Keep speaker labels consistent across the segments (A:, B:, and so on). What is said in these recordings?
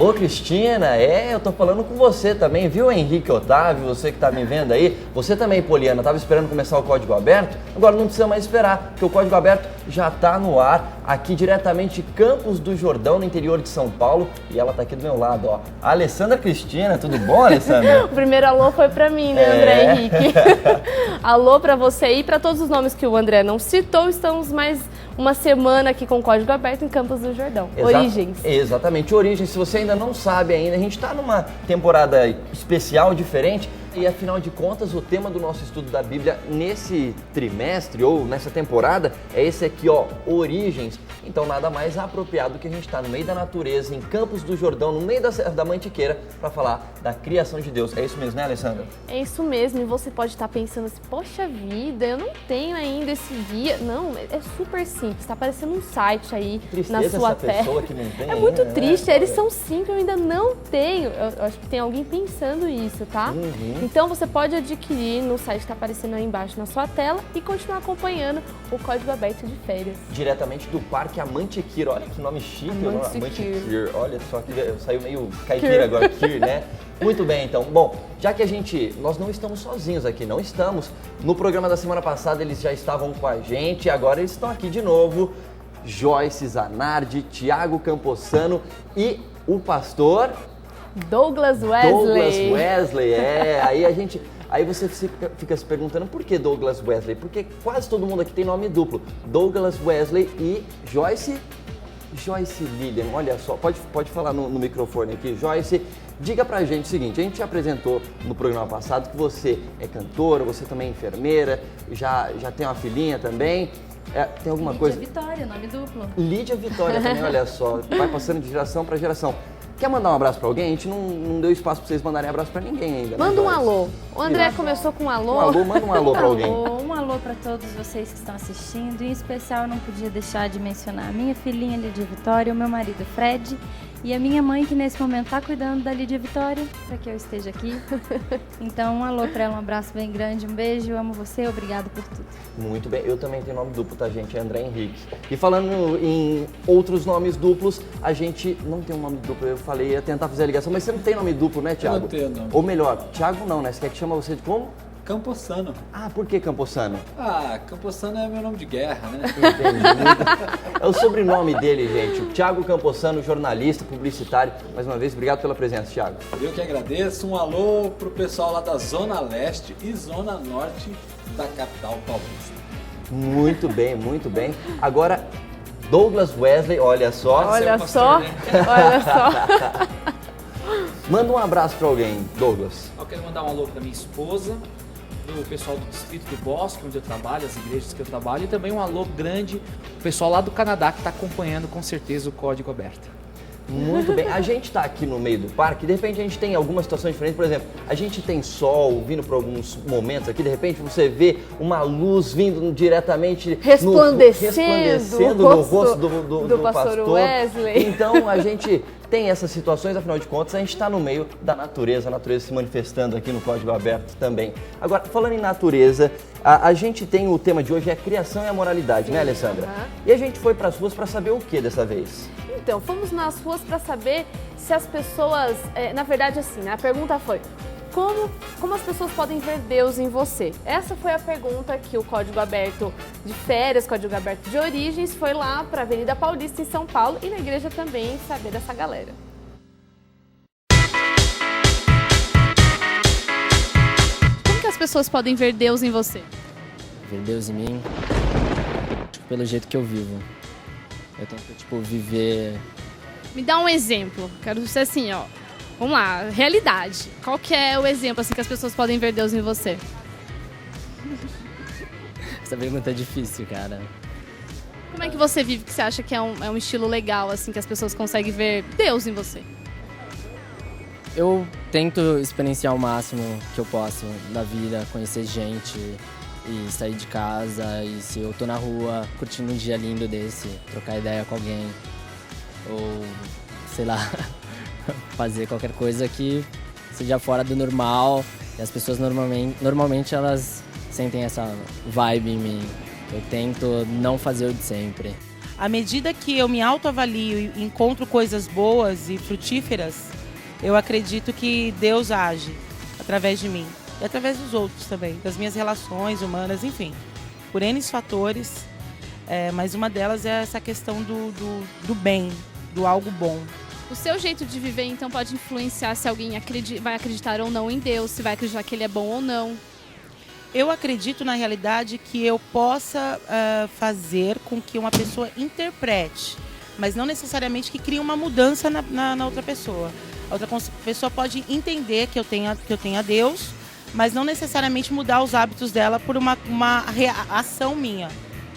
A: Alô, Cristina, eu tô falando com você também, viu, Henrique Otávio, você que tá me vendo aí, você também, Poliana, tava esperando começar o Código Aberto? Agora não precisa mais esperar, porque o Código Aberto já tá no ar, aqui diretamente de Campos do Jordão, no interior de São Paulo, e ela tá aqui do meu lado, ó. A Alessandra Cristina, tudo bom, Alessandra?
B: O primeiro alô foi pra mim, né, André Henrique? Alô pra você e pra todos os nomes que o André não citou, estamos mais uma semana aqui com o Código Aberto em Campos do Jordão. Origens.
A: Exatamente, Origens. Se você ainda não sabe ainda, a gente está numa temporada especial, diferente. E afinal de contas, o tema do nosso estudo da Bíblia nesse trimestre ou nessa temporada é esse aqui, ó, Origens. Então nada mais apropriado que a gente está no meio da natureza, em Campos do Jordão, no meio da Mantiqueira, para falar da criação de Deus. É isso mesmo, né, Alessandra?
B: É isso mesmo, e você pode estar pensando assim, poxa vida, eu não tenho ainda esse guia. Não, é super simples, tá aparecendo um site aí na sua tela.
A: Pessoa que não tem
B: é muito
A: ainda,
B: triste,
A: né?
B: Eles são simples, eu ainda não tenho. Eu acho que tem alguém pensando isso, tá?
A: Uhum.
B: Então você pode adquirir no site que está aparecendo aí embaixo na sua tela e continuar acompanhando o Código Aberto de Férias.
A: Diretamente do Parque Amantiqueira, olha que nome chique, Amantiqueira. Olha só que saiu meio caipira agora, Kir, né? Muito bem, então. Bom, já que nós não estamos sozinhos aqui, não estamos. No programa da semana passada eles já estavam com a gente, agora eles estão aqui de novo. Joyce Zanardi, Tiago Camposano e o pastor...
B: Douglas Wesley,
A: Aí você fica se perguntando por que Douglas Wesley? Porque quase todo mundo aqui tem nome duplo. Douglas Wesley e Joyce Lilian. Olha só, pode falar no microfone aqui. Joyce, diga pra gente o seguinte, a gente te apresentou no programa passado que você é cantora, você também é enfermeira, já tem uma filhinha também. Tem alguma coisa?
C: Lídia Vitória, nome duplo.
A: Lídia Vitória também, olha só, vai passando de geração para geração. Quer mandar um abraço para alguém? A gente não deu espaço para vocês mandarem abraço para ninguém ainda.
B: Manda um
A: Joyce?
B: alô. O André começou com um alô.
A: Manda um alô para alguém.
C: Um alô para todos vocês que estão assistindo. Em especial, eu não podia deixar de mencionar a minha filhinha Lídia Vitória, o meu marido Fred e a minha mãe, que nesse momento está cuidando da Lídia Vitória, para que eu esteja aqui. Então, um alô para ela, um abraço bem grande, um beijo, eu amo você, obrigado por tudo.
A: Muito bem, eu também tenho nome duplo, tá, gente? É André Henrique. E falando em outros nomes duplos, a gente não tem um nome duplo, eu falei, ia tentar fazer a ligação, mas você não tem nome duplo, né, Thiago?
D: Eu não tenho, não.
A: Ou melhor, Thiago não, né? Você quer que chama você de como?
D: Camposano.
A: Ah, por que Camposano?
D: Camposano é meu nome de guerra, né?
A: Entendi. É o sobrenome dele, gente. O Thiago Camposano, jornalista, publicitário. Mais uma vez, obrigado pela presença, Thiago.
D: Eu que agradeço. Um alô pro pessoal lá da Zona Leste e Zona Norte da capital paulista.
A: Muito bem, muito bem. Agora, Douglas Wesley, olha só.
B: Olha
D: pastor,
B: só,
D: né?
B: olha só.
A: Manda um abraço para alguém, Douglas.
E: Eu quero mandar um alô para minha esposa, do pessoal do Distrito do Bosque, onde eu trabalho, as igrejas que eu trabalho, e também um alô grande pro pessoal lá do Canadá que está acompanhando com certeza o Código Aberto.
A: Muito bem, a gente está aqui no meio do parque, de repente a gente tem algumas situações diferentes, por exemplo, a gente tem sol vindo por alguns momentos aqui, de repente você vê uma luz vindo diretamente
B: resplandecendo
A: no rosto do
B: pastor Wesley.
A: Então a gente tem essas situações, afinal de contas, a gente está no meio da natureza, a natureza se manifestando aqui no Código Aberto também. Agora, falando em natureza, a gente tem o tema de hoje, é a criação e a moralidade, né, Alessandra? E a gente foi para as ruas para saber o que dessa vez?
B: Então, fomos nas ruas para saber se as pessoas, na verdade assim, né, a pergunta foi, como as pessoas podem ver Deus em você? Essa foi a pergunta que o Código Aberto de Férias, Código Aberto de Origens, foi lá para a Avenida Paulista em São Paulo e na igreja também saber dessa galera. Como que as pessoas podem ver Deus em você?
F: Ver Deus em mim, pelo jeito que eu vivo. Eu tento, viver...
B: Me dá um exemplo. Quero ser assim, ó. Vamos lá, realidade. Qual que é o exemplo assim que as pessoas podem ver Deus em você?
F: Essa pergunta é difícil, cara.
B: Como é que você vive que você acha que é um estilo legal, assim, que as pessoas conseguem ver Deus em você?
F: Eu tento experienciar o máximo que eu posso da vida, conhecer gente e sair de casa. E se eu tô na rua curtindo um dia lindo desse, trocar ideia com alguém ou, sei lá, fazer qualquer coisa que seja fora do normal. E as pessoas normalmente elas sentem essa vibe em mim. Eu tento não fazer o de sempre.
G: À medida que eu me autoavalio e encontro coisas boas e frutíferas, eu acredito que Deus age através de mim e através dos outros também, das minhas relações humanas, enfim, por N fatores, mas uma delas é essa questão do bem, do algo bom.
B: O seu jeito de viver, então, pode influenciar se alguém vai acreditar ou não em Deus, se vai acreditar que Ele é bom ou não.
G: Eu acredito, na realidade, que eu possa fazer com que uma pessoa interprete, mas não necessariamente que crie uma mudança na outra pessoa. A outra pessoa pode entender que eu tenho Deus, mas não necessariamente mudar os hábitos dela por uma ação minha.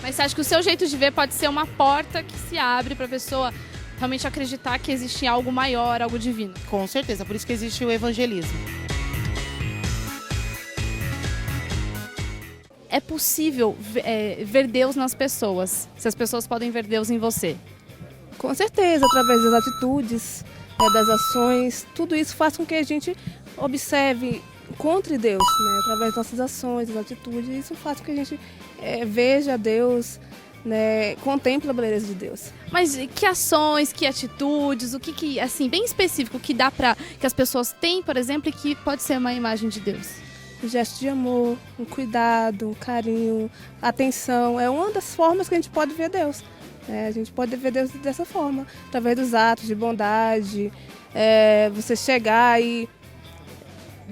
B: Mas você acha que o seu jeito de ver pode ser uma porta que se abre para a pessoa realmente acreditar que existe algo maior, algo divino?
G: Com certeza, por isso que existe o evangelismo.
B: É possível ver Deus nas pessoas, se as pessoas podem ver Deus em você?
H: Com certeza, através das atitudes, das ações, tudo isso faz com que a gente observe, encontre Deus, né? Através das nossas ações, das atitudes, isso faz com que a gente veja Deus, né? Contemple a beleza de Deus.
B: Mas que ações, que atitudes, o que assim, bem específico, que dá para que as pessoas têm, por exemplo, e que pode ser uma imagem de Deus?
H: Um gesto de amor, um cuidado, um carinho, atenção, é uma das formas que a gente pode ver Deus. A gente pode ver Deus dessa forma, através dos atos de bondade, você chegar e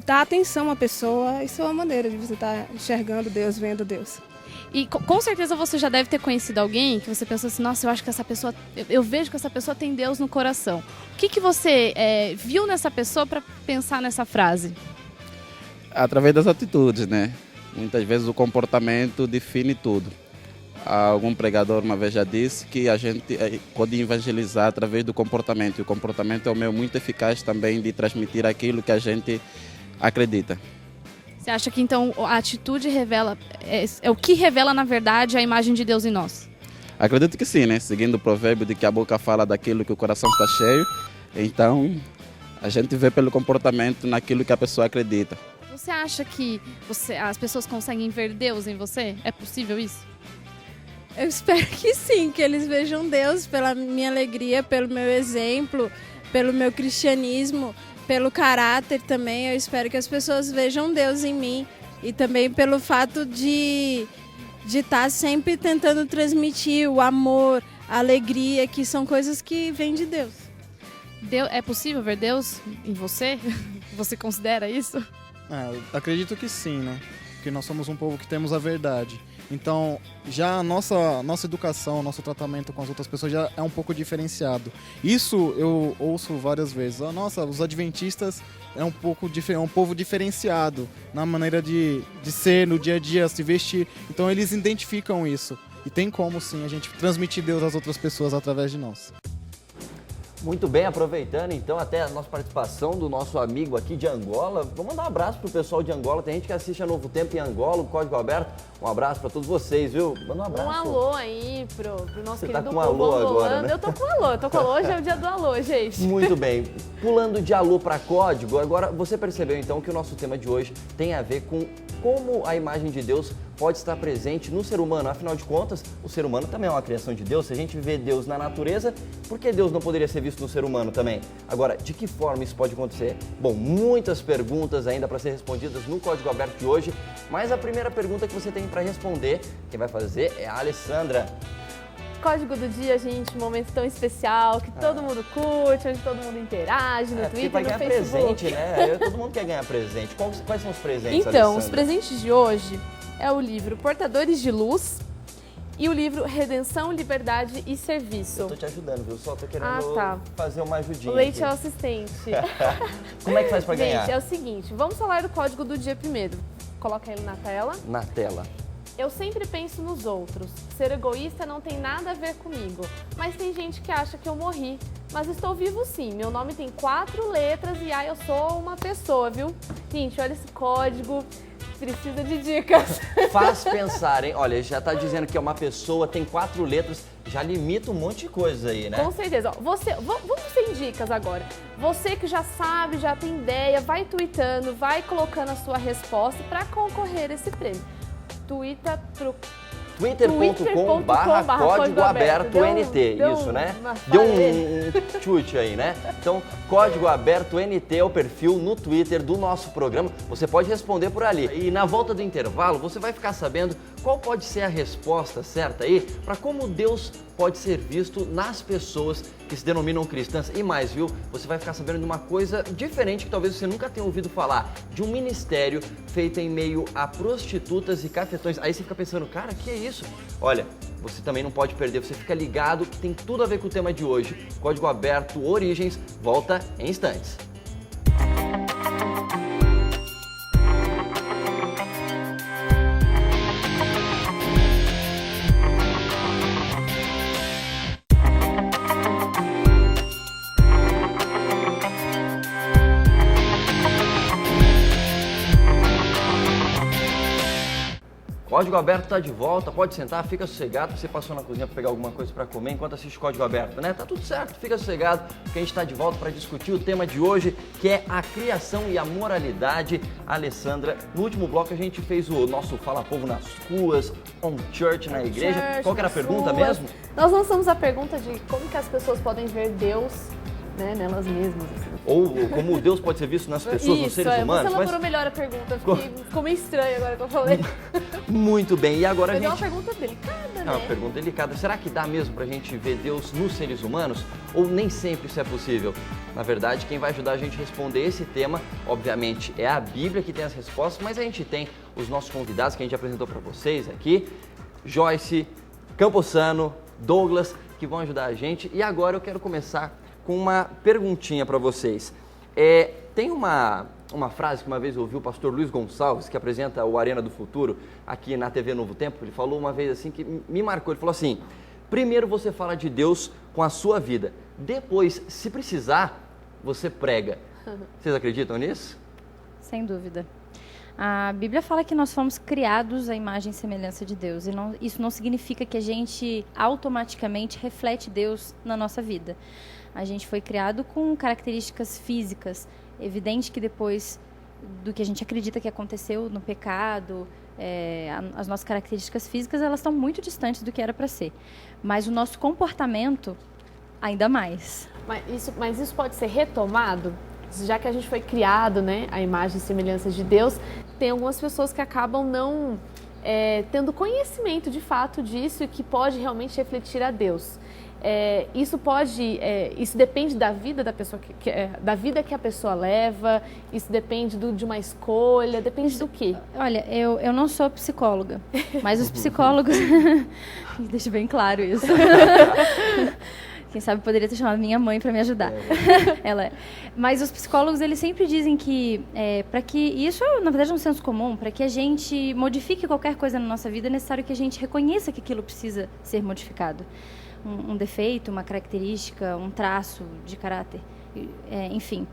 H: dar atenção à pessoa, isso é uma maneira de você estar enxergando Deus, vendo Deus.
B: E com certeza você já deve ter conhecido alguém que você pensou assim, nossa, eu acho que essa pessoa, eu vejo que essa pessoa tem Deus no coração. O que você viu nessa pessoa para pensar nessa frase?
I: Através das atitudes, né? Muitas vezes o comportamento define tudo. Algum pregador uma vez já disse que a gente pode evangelizar através do comportamento. E o comportamento é um meio muito eficaz também de transmitir aquilo que a gente acredita.
B: Você acha que então a atitude revela, é o que revela na verdade a imagem de Deus em nós?
I: Acredito que sim, né? Seguindo o provérbio de que a boca fala daquilo que o coração está cheio. Então, a gente vê pelo comportamento naquilo que a pessoa acredita.
B: Você acha que as pessoas conseguem ver Deus em você? É possível isso?
J: Eu espero que sim, que eles vejam Deus pela minha alegria, pelo meu exemplo, pelo meu cristianismo, pelo caráter também. Eu espero que as pessoas vejam Deus em mim e também pelo fato de estar sempre tentando transmitir o amor, a alegria, que são coisas que vêm de Deus.
B: É possível ver Deus em você? Você considera isso?
K: Eu acredito que sim, né? Porque nós somos um povo que temos a verdade. Então, já a nossa educação, nosso tratamento com as outras pessoas já é um pouco diferenciado. Isso eu ouço várias vezes. Nossa, os adventistas é um povo diferenciado na maneira de ser, no dia a dia, se vestir. Então, eles identificam isso. E tem como, sim, a gente transmitir Deus às outras pessoas através de nós.
A: Muito bem, aproveitando então até a nossa participação do nosso amigo aqui de Angola. Vou mandar um abraço pro pessoal de Angola. Tem gente que assiste a Novo Tempo em Angola, o Código Aberto. Um abraço para todos vocês, viu? Manda um abraço.
B: Um alô aí pro nosso
A: Você
B: querido
A: tá com alô
B: povo
A: agora,
B: angolano.
A: né?
B: Eu tô com alô, hoje é o dia do alô, gente.
A: Muito bem. Pulando de alô para código, agora você percebeu então que o nosso tema de hoje tem a ver com como a imagem de Deus pode estar presente no ser humano. Afinal de contas, o ser humano também é uma criação de Deus. Se a gente vê Deus na natureza, por que Deus não poderia ser visto no ser humano também? Agora, de que forma isso pode acontecer? Bom, muitas perguntas ainda para ser respondidas no Código Aberto de hoje, mas a primeira pergunta que você tem para responder, quem vai fazer é a Alessandra.
B: Código do dia, gente, um momento tão especial, que todo mundo curte, onde todo mundo interage, no Twitter,
A: vai
B: no
A: ganhar
B: Facebook.
A: presente, né? Todo mundo quer ganhar presente. Quais são os presentes,
B: Então,
A: Alessandra?
B: os presentes de hoje é o livro Portadores de Luz e o livro Redenção, Liberdade e Serviço.
A: Eu tô te ajudando, viu? Só tô querendo fazer uma ajudinha.
B: O Leite
A: aqui.
B: é o assistente.
A: Como é que faz pra ganhar?
B: Gente, é o seguinte, vamos falar do código do dia primeiro. Coloca ele na tela.
A: Na tela.
B: Eu sempre penso nos outros. Ser egoísta não tem nada a ver comigo. Mas tem gente que acha que eu morri. Mas estou vivo sim. Meu nome tem 4 letras e eu sou uma pessoa, viu? Gente, olha esse código. Precisa de dicas.
A: Faz pensar, hein? Olha, já tá dizendo que é uma pessoa, tem 4 letras, já limita um monte de coisa aí, né?
B: Com certeza. Ó, vamos sem dicas agora. Você que já sabe, já tem ideia, vai tweetando, vai colocando a sua resposta para concorrer a esse prêmio. Tuita pro
A: twitter.com/código aberto NT, isso, né? Deu um chute aí, né? Então, Código Aberto NT é o perfil no Twitter do nosso programa. Você pode responder por ali. E na volta do intervalo, você vai ficar sabendo qual pode ser a resposta certa aí para como Deus pode ser visto nas pessoas que se denominam cristãs. E mais, viu? Você vai ficar sabendo de uma coisa diferente que talvez você nunca tenha ouvido falar, de um ministério feito em meio a prostitutas e cafetões. Aí você fica pensando, cara, que é isso? Olha, você também não pode perder, você fica ligado que tem tudo a ver com o tema de hoje. Código Aberto Origens volta em instantes. Código Aberto tá de volta, pode sentar, fica sossegado. Você passou na cozinha para pegar alguma coisa para comer enquanto assiste Código Aberto, né? Tá tudo certo, fica sossegado, porque a gente está de volta para discutir o tema de hoje, que é a criação e a moralidade. Alessandra, no último bloco a gente fez o nosso Fala Povo nas ruas, on church na igreja. Qual que era a pergunta mesmo?
B: Nós lançamos a pergunta de como que as pessoas podem ver Deus, né, nelas mesmas. Assim.
A: Ou como Deus pode ser visto nas pessoas, nos seres humanos.
B: Você elaborou melhor a pergunta, ficou meio estranho agora que eu falei.
A: Muito bem, e agora
B: Mas
A: a gente...
B: é uma pergunta delicada, né?
A: É uma pergunta delicada. Será que dá mesmo pra gente ver Deus nos seres humanos? Ou nem sempre isso é possível? Na verdade, quem vai ajudar a gente a responder esse tema, obviamente, é a Bíblia que tem as respostas, mas a gente tem os nossos convidados que a gente apresentou para vocês aqui, Joyce, Camposano, Douglas, que vão ajudar a gente. E agora eu quero começar com uma perguntinha para vocês. Tem uma frase que uma vez eu ouvi o pastor Luiz Gonçalves, que apresenta o Arena do Futuro aqui na TV Novo Tempo. Ele falou uma vez assim que me marcou. Ele falou assim: primeiro você fala de Deus com a sua vida, depois, se precisar, você prega. Vocês acreditam nisso?
C: Sem dúvida. A Bíblia fala que nós fomos criados à imagem e semelhança de Deus. E isso não significa que a gente automaticamente reflete Deus na nossa vida. A gente foi criado com características físicas. Evidente que depois do que a gente acredita que aconteceu no pecado, as nossas características físicas, elas estão muito distantes do que era para ser. Mas o nosso comportamento, ainda mais.
B: Mas isso pode ser retomado? Já que a gente foi criado, né, à imagem e semelhança de Deus, tem algumas pessoas que acabam não tendo conhecimento de fato disso e que pode realmente refletir a Deus. Isso depende da vida da pessoa, da vida que a pessoa leva, isso depende de uma escolha, depende do quê?
C: Olha, eu não sou psicóloga, mas os psicólogos... Deixa bem claro isso. Quem sabe poderia ter chamado minha mãe para me ajudar. Ela é. Mas os psicólogos, eles sempre dizem que, para que... E isso, na verdade, é um senso comum. Para que a gente modifique qualquer coisa na nossa vida, é necessário que a gente reconheça que aquilo precisa ser modificado. Um defeito, uma característica, um traço de caráter, enfim.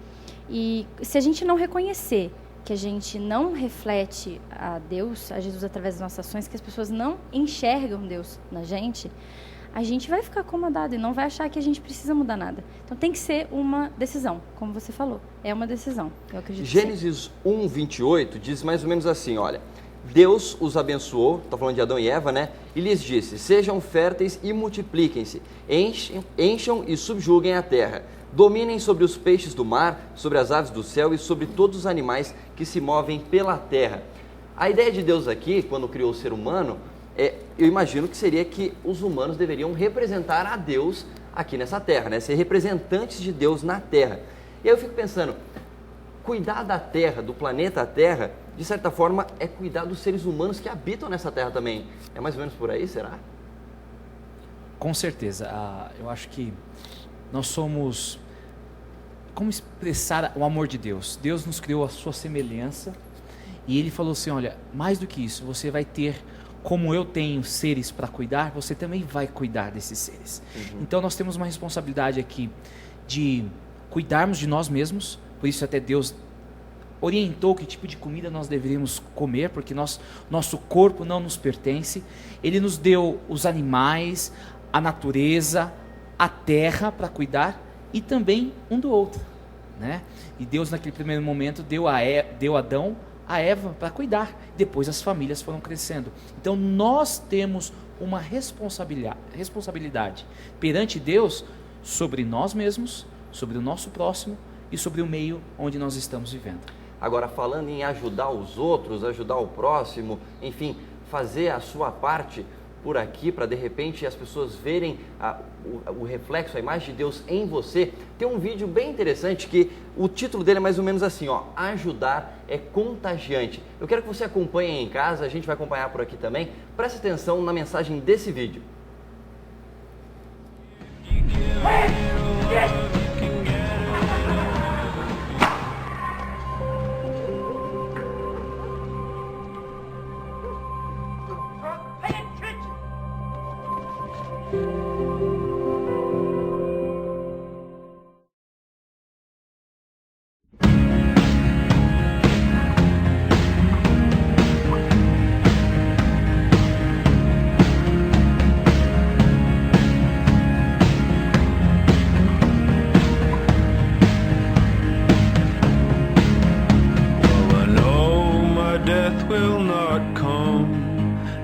C: E se a gente não reconhecer que a gente não reflete a Deus, a Jesus através das nossas ações, que as pessoas não enxergam Deus na gente, a gente vai ficar acomodado e não vai achar que a gente precisa mudar nada. Então tem que ser uma decisão, como você falou. É uma decisão, eu acredito.
A: Gênesis 1:28 diz mais ou menos assim, olha: Deus os abençoou, está falando de Adão e Eva, né? E lhes disse: sejam férteis e multipliquem-se, encham e subjuguem a terra. Dominem sobre os peixes do mar, sobre as aves do céu e sobre todos os animais que se movem pela terra. A ideia de Deus aqui, quando criou o ser humano, eu imagino que seria que os humanos deveriam representar a Deus aqui nessa terra, né? Ser representantes de Deus na terra. E aí eu fico pensando, cuidar da terra, do planeta Terra, de certa forma, é cuidar dos seres humanos que habitam nessa terra também. É mais ou menos por aí, será?
E: Com certeza. Eu acho que nós somos... Como expressar o amor de Deus? Deus nos criou a sua semelhança e Ele falou assim, olha, mais do que isso, você vai ter, como eu tenho seres para cuidar, você também vai cuidar desses seres. Então nós temos uma responsabilidade aqui de cuidarmos de nós mesmos, por isso até Deus orientou que tipo de comida nós deveríamos comer, porque nosso corpo não nos pertence. Ele nos deu os animais, a natureza, a terra para cuidar e também um do outro, né? E Deus naquele primeiro momento deu a Adão a Eva para cuidar. Depois as famílias foram crescendo. Então nós temos uma responsabilidade perante Deus sobre nós mesmos, sobre o nosso próximo e sobre o meio onde nós estamos vivendo.
A: Agora, falando em ajudar os outros, ajudar o próximo, enfim, fazer a sua parte por aqui para de repente as pessoas verem o reflexo, a imagem de Deus em você, tem um vídeo bem interessante que o título dele é mais ou menos assim, ó, ajudar é contagiante. Eu quero que você acompanhe aí em casa, a gente vai acompanhar por aqui também. Preste atenção na mensagem desse vídeo.
L: Will not come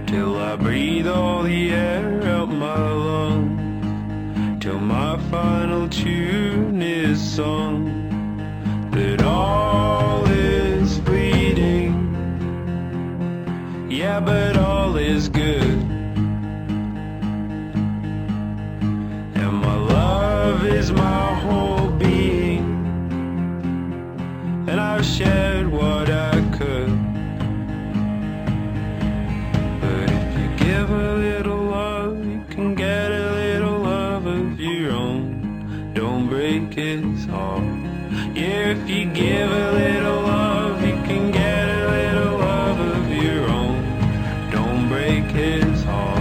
L: till I breathe all the air out my lungs, till my final tune is sung, that all is fleeting, yeah, but all is good, and my love is my whole being, and I've shared what I could. Give a little love, you can get a little love of your own. Don't break his heart. Yeah, if you give a little love, you can get a little love of your own. Don't break his heart.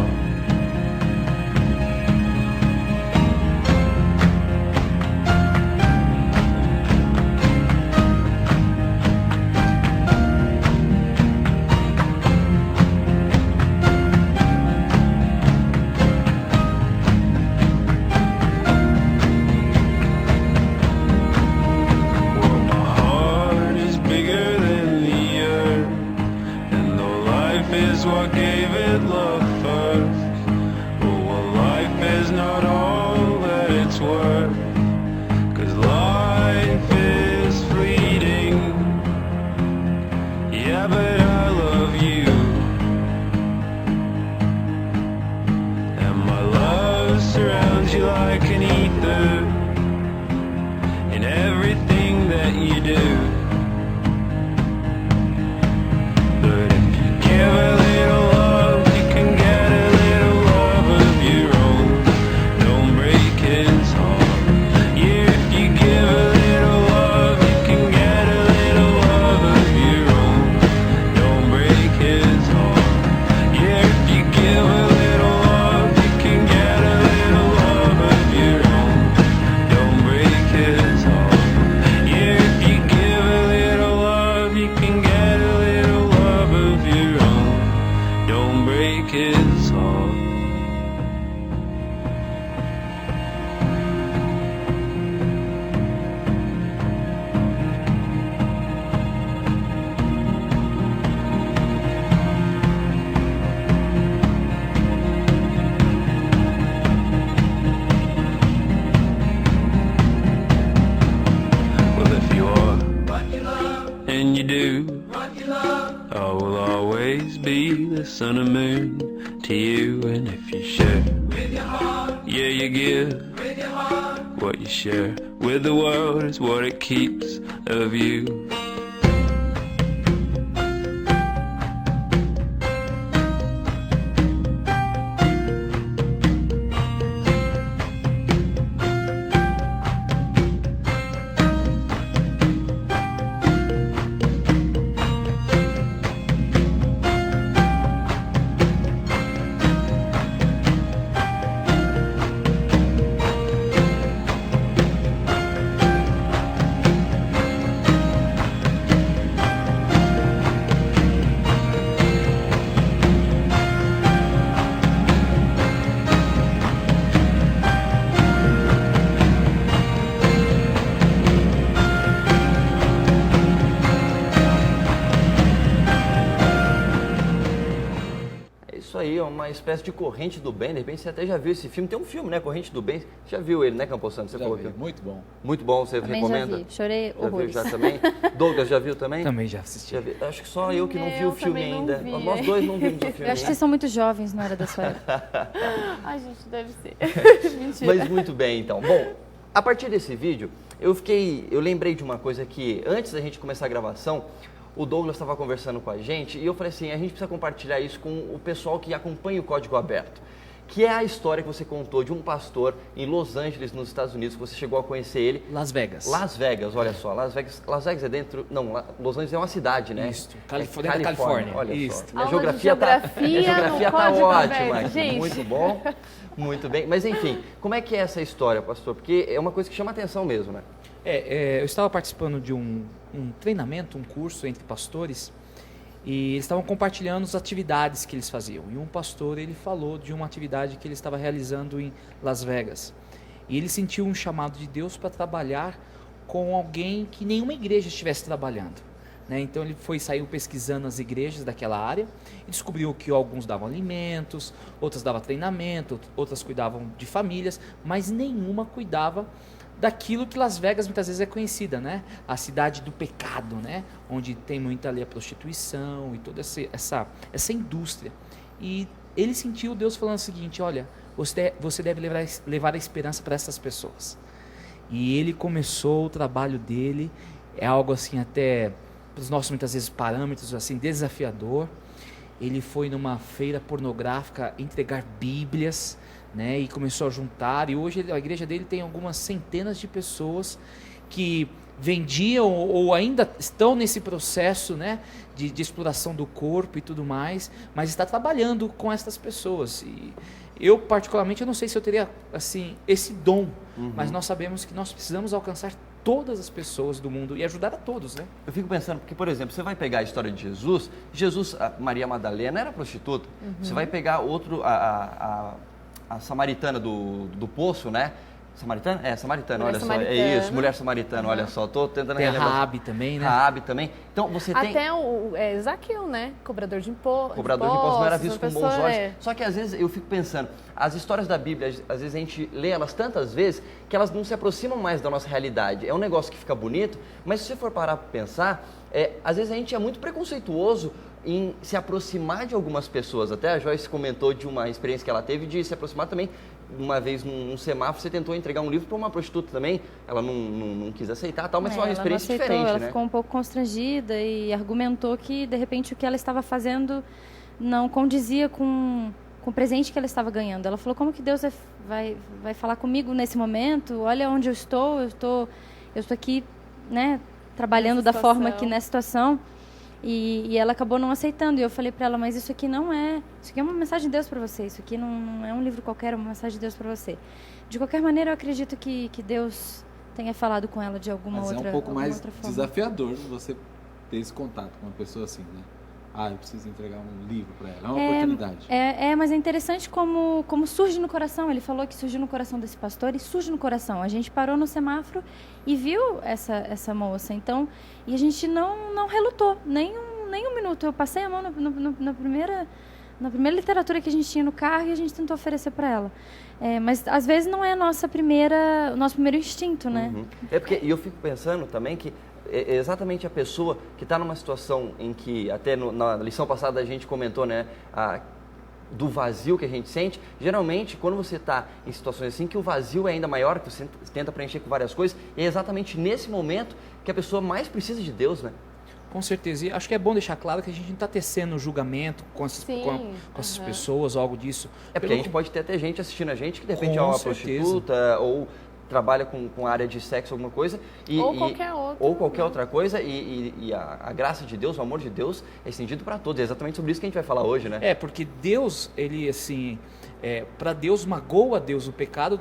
L: What gave it love first? Oh, well, life is not all that it's worth, 'cause life is fleeting, yeah, but I love you, and my love surrounds you like an ether in everything that you do. But if you give a little love, you can get a little love of your own. Don't break his heart. Yeah, if you give a little love, you can get a little love of your own. Don't break his heart. Yeah, if you give a little love, you can get a little love of your own. Don't break his heart. Yeah, if you give a little love, you can get a little love of your own. Don't break his heart. Well, if you are and you do, I will always be the sun and moon to you. And if you share with your heart, yeah, you give with your heart. What you share with the world is what it keeps of you.
A: isso aí, é uma espécie de Corrente do Bem. De repente você até já viu esse filme. Tem um filme, né? Corrente do Bem. Você já viu ele, né, Camposanto? Você
D: Já
A: falou
D: vi,
A: que...
D: muito bom.
A: Muito bom, você
C: Também
A: recomenda?
C: já vi, chorei
A: Já viu
C: horrores.
A: já também? Douglas, já viu também?
E: Também já assisti.
A: Já vi. Acho que só eu que não vi o filme
B: também não
A: ainda.
B: vi.
A: Nós dois não vimos o filme
C: Eu acho que vocês
A: ainda.
C: são muito jovens na hora da sua época.
B: Ai, gente, deve ser. Mentira.
A: Mas muito bem, então. Bom, a partir desse vídeo, eu lembrei de uma coisa que antes da gente começar a gravação, o Douglas estava conversando com a gente e eu falei assim, a gente precisa compartilhar isso com o pessoal que acompanha o Código Aberto, que é a história que você contou de um pastor em Los Angeles, nos Estados Unidos, que você chegou a conhecer ele.
E: Las Vegas.
A: Las Vegas, olha só, Las Vegas é dentro, não, Los Angeles é uma cidade, né?
E: Isso,
A: Califórnia,
E: Califórnia,
A: olha
E: isso.
A: só. Minha
B: Aula de
A: geografia
B: geografia no
A: tá
B: Código
A: ótima
B: Aberto,
A: aqui,
B: gente.
A: muito bom, muito bem. Mas enfim, como é que é essa história, pastor? Porque é uma coisa que chama atenção mesmo, né?
E: Eu estava participando de um treinamento, um curso entre pastores, e eles estavam compartilhando as atividades que eles faziam. E um pastor, ele falou de uma atividade que ele estava realizando em Las Vegas. E ele sentiu um chamado de Deus para trabalhar com alguém que nenhuma igreja estivesse trabalhando, né? Então ele saiu pesquisando as igrejas daquela área e descobriu que alguns davam alimentos, outras davam treinamento, outras cuidavam de famílias, mas nenhuma cuidava daquilo que Las Vegas muitas vezes é conhecida, né? A cidade do pecado, né? Onde tem muita ali a prostituição e toda essa indústria. E ele sentiu Deus falando o seguinte, olha, você deve levar a esperança para essas pessoas. E ele começou o trabalho dele, é algo assim até, para os nossos muitas vezes parâmetros, assim, desafiador. Ele foi numa feira pornográfica entregar bíblias, né, e começou a juntar, e hoje a igreja dele tem algumas centenas de pessoas que vendiam ou ainda estão nesse processo, né, de exploração do corpo e tudo mais, mas está trabalhando com essas pessoas. E eu particularmente, eu não sei se eu teria assim esse dom, mas nós sabemos que nós precisamos alcançar todas as pessoas do mundo e ajudar a todos, né?
A: Eu fico pensando, porque, por exemplo, você vai pegar a história de Jesus, a Maria Madalena era prostituta. Você vai pegar a samaritana do poço, né? Samaritana? É, samaritana, olha só. É isso, mulher samaritana, olha só. Tô tentando
E: tem
A: relembrar.
E: Raabe também, né?
A: Raabe também. Então, você tem...
B: Até o Zaqueu, né? Cobrador de impostos.
A: Cobrador de impostos não era visto com bons olhos.
B: É.
A: Só que às vezes eu fico pensando, as histórias da Bíblia, às vezes a gente lê elas tantas vezes que elas não se aproximam mais da nossa realidade. É um negócio que fica bonito, mas se você for parar para pensar, às vezes a gente é muito preconceituoso em se aproximar de algumas pessoas. Até a Joyce comentou de uma experiência que ela teve de se aproximar também. Uma vez num semáforo, você tentou entregar um livro para uma prostituta também, ela não quis aceitar, tal, mas foi uma experiência
C: ela não aceitou,
A: diferente,
C: ela
A: né?
C: ficou um pouco constrangida e argumentou que, de repente, o que ela estava fazendo não condizia com o presente que ela estava ganhando. Ela falou, como que Deus vai falar comigo nesse momento? Olha onde eu estou aqui, né, trabalhando da forma que nessa situação. E ela acabou não aceitando. E eu falei para ela, mas isso aqui não é... Isso aqui é uma mensagem de Deus para você. Isso aqui não é um livro qualquer, é uma mensagem de Deus para você. De qualquer maneira, eu acredito que Deus tenha falado com ela de alguma outra forma.
D: Mas é um pouco mais desafiador você ter esse contato com uma pessoa assim, né? Eu preciso entregar um livro para ela. É uma oportunidade.
C: Mas é interessante como surge no coração. Ele falou que surgiu no coração desse pastor e surge no coração. A gente parou no semáforo e viu essa moça. Então, e a gente não relutou, nem um minuto. Eu passei a mão na primeira literatura que a gente tinha no carro e a gente tentou oferecer para ela. Mas às vezes não é o nosso primeiro instinto, né?
A: É porque eu fico pensando também que é exatamente a pessoa que está numa situação em que, até na lição passada a gente comentou, né, do vazio que a gente sente. Geralmente, quando você está em situações assim, que o vazio é ainda maior, que você tenta preencher com várias coisas, e é exatamente nesse momento que a pessoa mais precisa de Deus, né?
E: Com certeza. E acho que é bom deixar claro que a gente não está tecendo julgamento com essas pessoas ou algo disso.
A: É porque a gente pode ter até gente assistindo a gente que de repente é uma prostituta ou trabalha com área de sexo, alguma coisa. Ou qualquer outra coisa. E a graça de Deus, o amor de Deus é estendido para todos. É exatamente sobre isso que a gente vai falar hoje, né?
E: Porque Deus, ele assim, para Deus, magoa Deus o pecado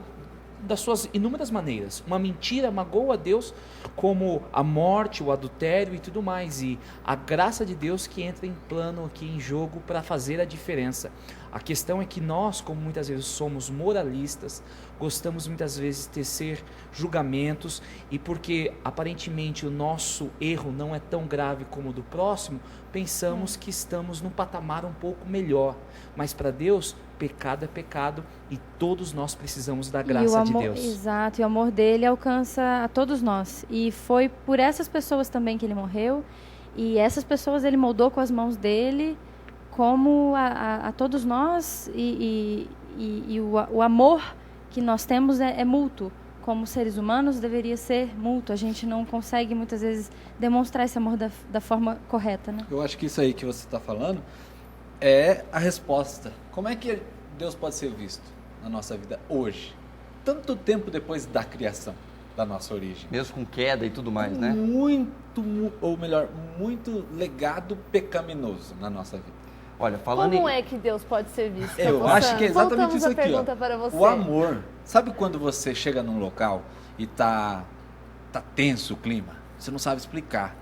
E: das suas inúmeras maneiras. Uma mentira magoa a Deus, como a morte, o adultério e tudo mais. E a graça de Deus que entra em plano aqui em jogo para fazer a diferença. A questão é que nós, como muitas vezes somos moralistas, gostamos muitas vezes de tecer julgamentos, e porque aparentemente o nosso erro não é tão grave como o do próximo, pensamos que estamos num patamar um pouco melhor. Mas para Deus, pecado é pecado, e todos nós precisamos da graça de Deus.
C: Exato, e o amor dele alcança a todos nós. E foi por essas pessoas também que ele morreu, e essas pessoas ele moldou com as mãos dele, como a todos nós, e o amor que nós temos é mútuo. Como seres humanos, deveria ser mútuo. A gente não consegue, muitas vezes, demonstrar esse amor da forma correta, né?
D: Eu acho que isso aí que você está falando é a resposta. Como é que Deus pode ser visto na nossa vida hoje? Tanto tempo depois da criação, da nossa origem.
A: Mesmo com queda e tudo mais, né?
D: Muito legado pecaminoso na nossa vida.
A: Olha, falando
B: Como é que Deus pode ser visto?
D: Eu acho que é exatamente
B: Voltamos
D: isso
B: à
D: aqui,
B: pergunta para você.
D: O amor. Sabe quando você chega num local e tá tenso o clima? Você não sabe explicar.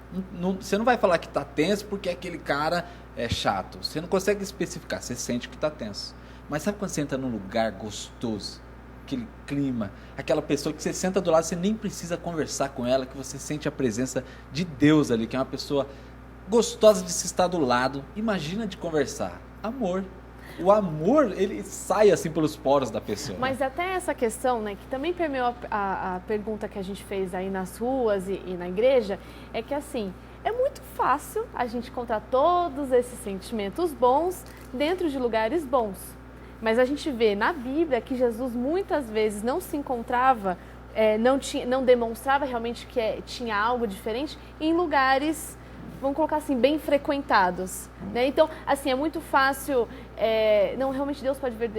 D: Você não vai falar que tá tenso porque aquele cara é chato. Você não consegue especificar, você sente que tá tenso. Mas sabe quando você entra num lugar gostoso? Aquele clima, aquela pessoa que você senta do lado, você nem precisa conversar com ela, que você sente a presença de Deus ali, que é uma pessoa gostosa de se estar do lado. Imagina de conversar. Amor. O amor, ele sai assim pelos poros da pessoa.
B: Mas até essa questão, né, que também permeou a pergunta que a gente fez aí nas ruas e na igreja, é que assim, é muito fácil a gente encontrar todos esses sentimentos bons dentro de lugares bons. Mas a gente vê na Bíblia que Jesus muitas vezes não se encontrava, não demonstrava realmente que tinha algo diferente em lugares, vamos colocar assim, bem frequentados, né? Então, assim, é muito fácil, não, realmente Deus pode ver,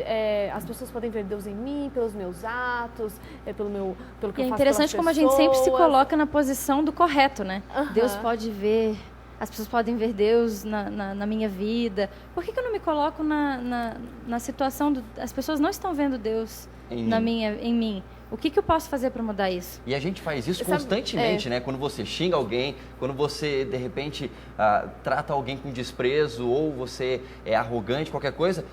B: as pessoas podem ver Deus em mim, pelos meus atos, pelo que eu faço pelas pessoas.
C: É interessante como a gente sempre se coloca na posição do correto, né? Deus pode ver, as pessoas podem ver Deus na minha vida. Por que eu não me coloco na situação as pessoas não estão vendo Deus em mim? O que eu posso fazer para mudar isso?
A: E a gente faz isso constantemente, né? Quando você xinga alguém, quando você, de repente, trata alguém com desprezo, ou você é arrogante, qualquer coisa,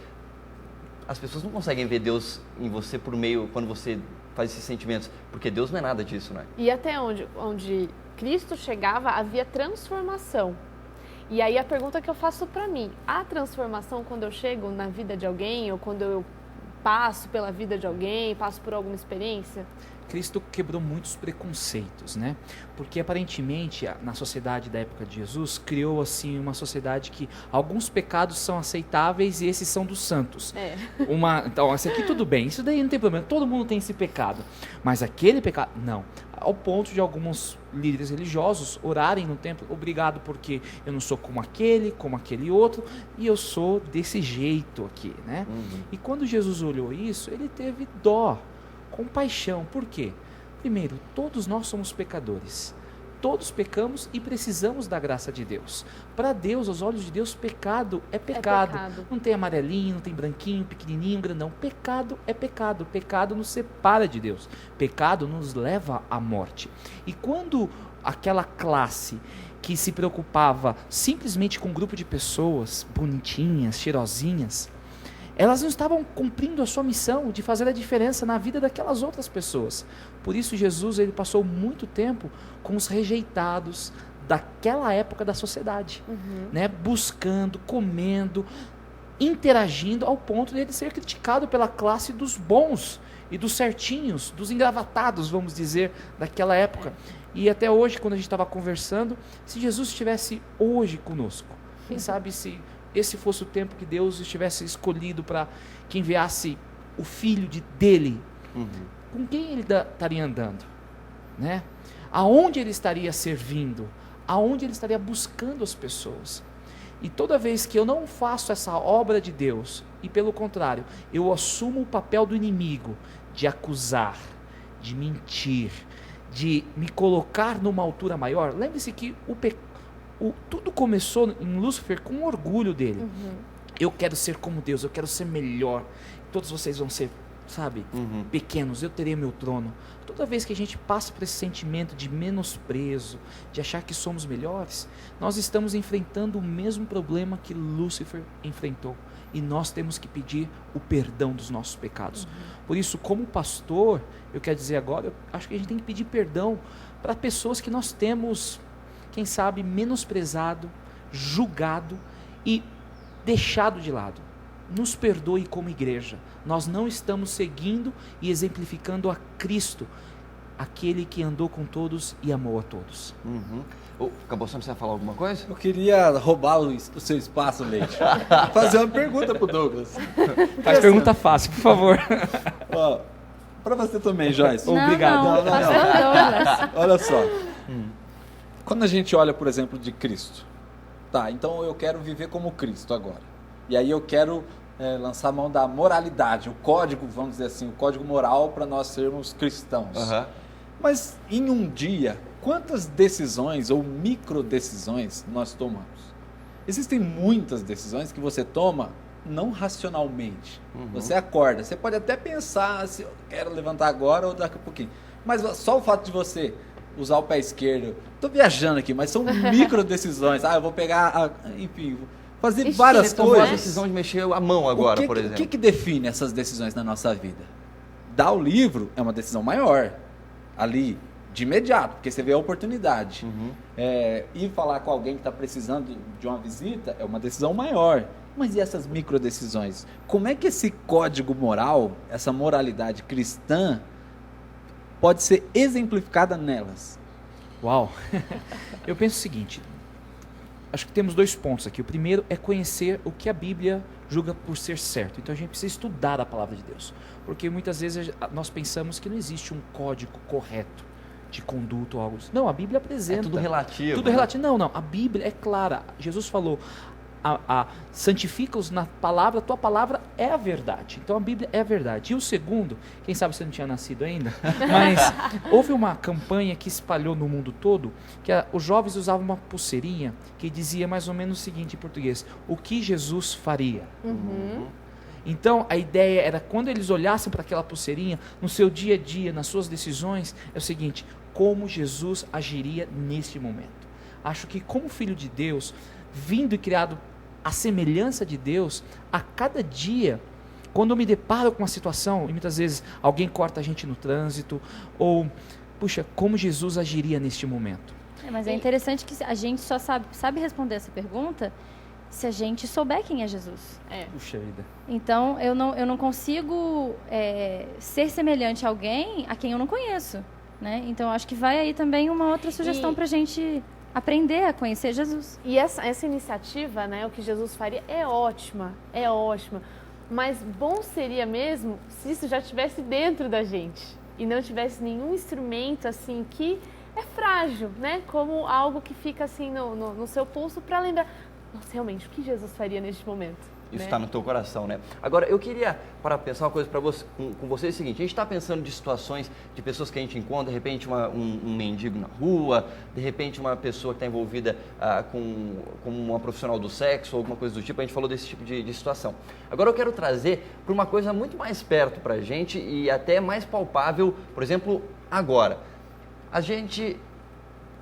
A: as pessoas não conseguem ver Deus em você por meio, quando você faz esses sentimentos, porque Deus não é nada disso, né?
B: E até onde Cristo chegava, havia transformação. E aí a pergunta que eu faço para mim, a transformação quando eu chego na vida de alguém, ou quando eu passo pela vida de alguém, passo por alguma experiência?
E: Cristo quebrou muitos preconceitos, né? Porque aparentemente na sociedade da época de Jesus criou assim uma sociedade que alguns pecados são aceitáveis e esses são dos santos. Então, esse aqui tudo bem, isso daí não tem problema, todo mundo tem esse pecado, mas aquele pecado, não. Ao ponto de alguns líderes religiosos orarem no templo, obrigado porque eu não sou como aquele outro, e eu sou desse jeito aqui, né? E quando Jesus olhou isso, ele teve dó, compaixão. Por quê? Primeiro, todos nós somos pecadores. Todos pecamos e precisamos da graça de Deus. Para Deus, aos olhos de Deus, pecado é pecado. Não tem amarelinho, não tem branquinho, pequenininho, grandão. Pecado é pecado. Pecado nos separa de Deus. Pecado nos leva à morte. E quando aquela classe que se preocupava simplesmente com um grupo de pessoas bonitinhas, cheirosinhas, elas não estavam cumprindo a sua missão de fazer a diferença na vida daquelas outras pessoas. Por isso Jesus ele passou muito tempo com os rejeitados daquela época da sociedade, né? Buscando, comendo, interagindo, ao ponto de ele ser criticado pela classe dos bons e dos certinhos, dos engravatados, vamos dizer, daquela época. E até hoje, quando a gente estava conversando, se Jesus estivesse hoje conosco, quem sabe se esse fosse o tempo que Deus estivesse escolhido para que enviasse o filho dele, com quem ele estaria andando, né? Aonde ele estaria servindo, aonde ele estaria buscando as pessoas. E toda vez que eu não faço essa obra de Deus, e pelo contrário, eu assumo o papel do inimigo, de acusar, de mentir, de me colocar numa altura maior, lembre-se que tudo começou em Lúcifer com o orgulho dele. Eu quero ser como Deus, eu quero ser melhor. Todos vocês vão ser sabe, pequenos, eu terei meu trono. Toda vez que a gente passa por esse sentimento de menosprezo, de achar que somos melhores, nós estamos enfrentando o mesmo problema que Lúcifer enfrentou. E nós temos que pedir o perdão dos nossos pecados. Por isso, como pastor, eu quero dizer agora, eu acho que a gente tem que pedir perdão para pessoas que nós temos, quem sabe, menosprezado, julgado e deixado de lado. Nos perdoe como igreja. Nós não estamos seguindo e exemplificando a Cristo, aquele que andou com todos e amou a todos.
A: Caboção, você vai falar alguma coisa?
D: Eu queria roubar o seu espaço, Leite. Fazer uma pergunta pro Douglas.
E: Faz pergunta fácil, por favor.
D: Ó, pra você também, Joyce.
C: Não,
E: Obrigado.
C: não, Douglas.
D: Olha só. Quando a gente olha, por exemplo, de Cristo. Tá, então eu quero viver como Cristo agora. E aí eu quero lançar a mão da moralidade, o código, vamos dizer assim, o código moral para nós sermos cristãos. Mas em um dia, quantas decisões ou microdecisões nós tomamos? Existem muitas decisões que você toma não racionalmente. Você acorda, você pode até pensar se eu quero levantar agora ou daqui a pouquinho. Mas só o fato de você usar o pé esquerdo, estou viajando aqui, mas são microdecisões. Eu vou pegar, enfim, fazer várias
A: Você tomou a
D: coisas.
A: decisão de mexer a mão agora, por exemplo.
D: O que define essas decisões na nossa vida? Dar o livro é uma decisão maior, ali, de imediato, porque você vê a oportunidade. Ir falar com alguém que está precisando de uma visita é uma decisão maior. Mas e essas microdecisões? Como é que esse código moral, essa moralidade cristã, pode ser exemplificada nelas?
E: Uau! Eu penso o seguinte, acho que temos 2 pontos aqui. O primeiro é conhecer o que a Bíblia julga por ser certo. Então a gente precisa estudar a palavra de Deus. Porque muitas vezes nós pensamos que não existe um código correto de conduta ou algo assim. Não, a Bíblia apresenta.
A: É tudo relativo.
E: Tudo relativo. Não. A Bíblia é clara. Jesus falou, santifica-os na palavra, a tua palavra é a verdade. Então a Bíblia é a verdade. E o segundo, quem sabe você não tinha nascido ainda, mas houve uma campanha que espalhou no mundo todo, que os jovens usavam uma pulseirinha que dizia mais ou menos o seguinte em português: o que Jesus faria? Então a ideia era, quando eles olhassem para aquela pulseirinha, no seu dia a dia, nas suas decisões, é o seguinte: como Jesus agiria neste momento? Acho que como filho de Deus, vindo e criado à semelhança de Deus, a cada dia, quando eu me deparo com uma situação, e muitas vezes alguém corta a gente no trânsito, ou, puxa, como Jesus agiria neste momento?
C: Mas é interessante que a gente só sabe responder essa pergunta se a gente souber quem é Jesus.
E: Puxa vida.
C: Então, eu não consigo ser semelhante a alguém a quem eu não conheço, né? Então, acho que vai aí também uma outra sugestão para a gente aprender a conhecer Jesus.
B: E essa iniciativa, né, o que Jesus faria, é ótima, mas bom seria mesmo se isso já estivesse dentro da gente e não tivesse nenhum instrumento assim que é frágil, né, como algo que fica assim no seu pulso para lembrar, nossa, realmente, o que Jesus faria neste momento?
A: Isso está no teu coração, né? Agora, eu queria pensar uma coisa para você, com você, é o seguinte: a gente está pensando de situações de pessoas que a gente encontra, de repente um mendigo na rua, de repente uma pessoa que está envolvida com uma profissional do sexo, ou alguma coisa do tipo. A gente falou desse tipo de situação. Agora eu quero trazer para uma coisa muito mais perto para a gente e até mais palpável, por exemplo, agora. A gente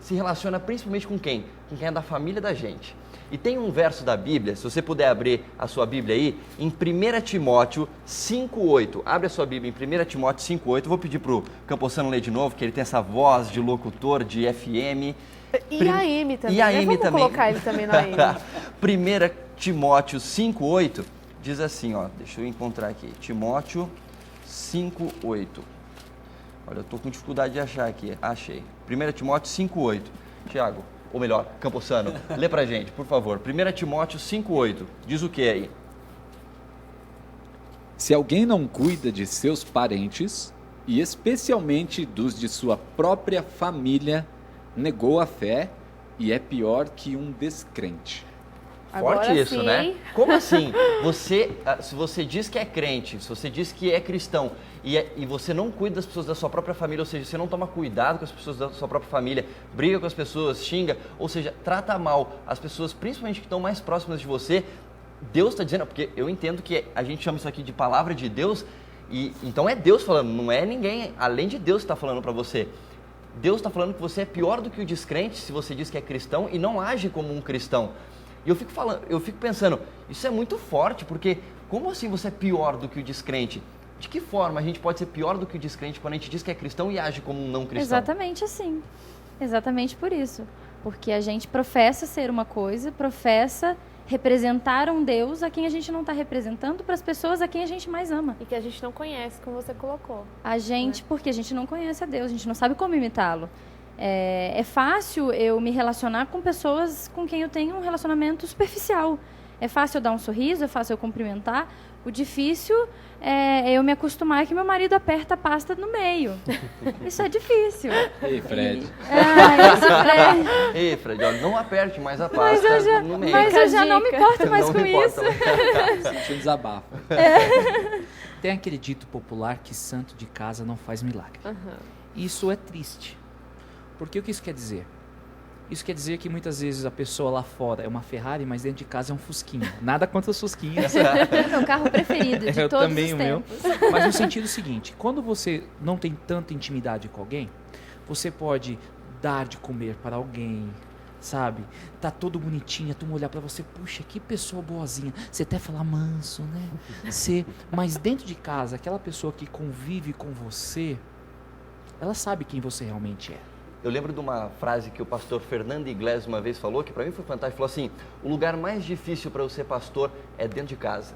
A: se relaciona principalmente com quem? Com quem é da família da gente. E tem um verso da Bíblia, se você puder abrir a sua Bíblia aí, em 1 Timóteo 5,8. Abre a sua Bíblia em 1 Timóteo 5,8. Vou pedir para o Campossano ler de novo, que ele tem essa voz de locutor, de FM.
B: E a AM também,
A: e a AM
B: Vamos
A: também.
B: Colocar ele também na AM.
A: 1 Timóteo 5,8 diz assim, ó, deixa eu encontrar aqui, Timóteo 5,8. Olha, eu estou com dificuldade de achar aqui, achei. 1 Timóteo 5,8. Tiago, ou melhor, Campossano, lê pra gente, por favor. 1 Timóteo 5,8. Diz o que aí?
D: Se alguém não cuida de seus parentes, e especialmente dos de sua própria família, negou a fé e é pior que um descrente.
A: Forte
B: Agora
A: isso,
B: sim,
A: né?
B: hein?
A: Como assim? Se você diz que é crente, se você diz que é cristão e você não cuida das pessoas da sua própria família, ou seja, você não toma cuidado com as pessoas da sua própria família, briga com as pessoas, xinga, ou seja, trata mal as pessoas, principalmente que estão mais próximas de você, Deus está dizendo, porque eu entendo que a gente chama isso aqui de palavra de Deus, E então é Deus falando, não é ninguém além de Deus que está falando para você. Deus está falando que você é pior do que o descrente se você diz que é cristão e não age como um cristão. E eu fico pensando, isso é muito forte, porque como assim você é pior do que o descrente? De que forma a gente pode ser pior do que o descrente quando a gente diz que é cristão e age como um não cristão?
C: Exatamente assim. Exatamente por isso. Porque a gente professa ser uma coisa, professa representar um Deus a quem a gente não está representando para as pessoas a quem a gente mais ama.
B: E que a gente não conhece, como você colocou.
C: A gente, porque a gente não conhece a Deus, a gente não sabe como imitá-lo. É fácil eu me relacionar com pessoas com quem eu tenho um relacionamento superficial. É fácil eu dar um sorriso, é fácil eu cumprimentar. O difícil é eu me acostumar que meu marido aperta a pasta no meio. Isso é difícil.
D: Ei, Fred.
C: Fred.
A: Ei, Fred, olha, não aperte mais a pasta no meio.
C: Mas eu já não me importo mais com isso.
D: Senti um desabafo.
E: Tem aquele dito popular que santo de casa não faz milagre. Isso é triste. Porque o que isso quer dizer? Isso quer dizer que muitas vezes a pessoa lá fora é uma Ferrari, mas dentro de casa é um Fusquinha. Nada contra os Fusquinhas.
C: É o meu carro preferido de
E: Eu
C: todos
E: também,
C: os
E: o meu.
C: tempos.
E: Mas no sentido seguinte, quando você não tem tanta intimidade com alguém, você pode dar de comer para alguém, sabe? Tá todo bonitinho, a turma olhar para você, puxa, que pessoa boazinha. Você até fala manso, né? Mas dentro de casa, aquela pessoa que convive com você, ela sabe quem você realmente é.
A: Eu lembro de uma frase que o pastor Fernando Iglesias uma vez falou, que para mim foi fantástico. Falou assim, o lugar mais difícil para eu ser pastor é dentro de casa.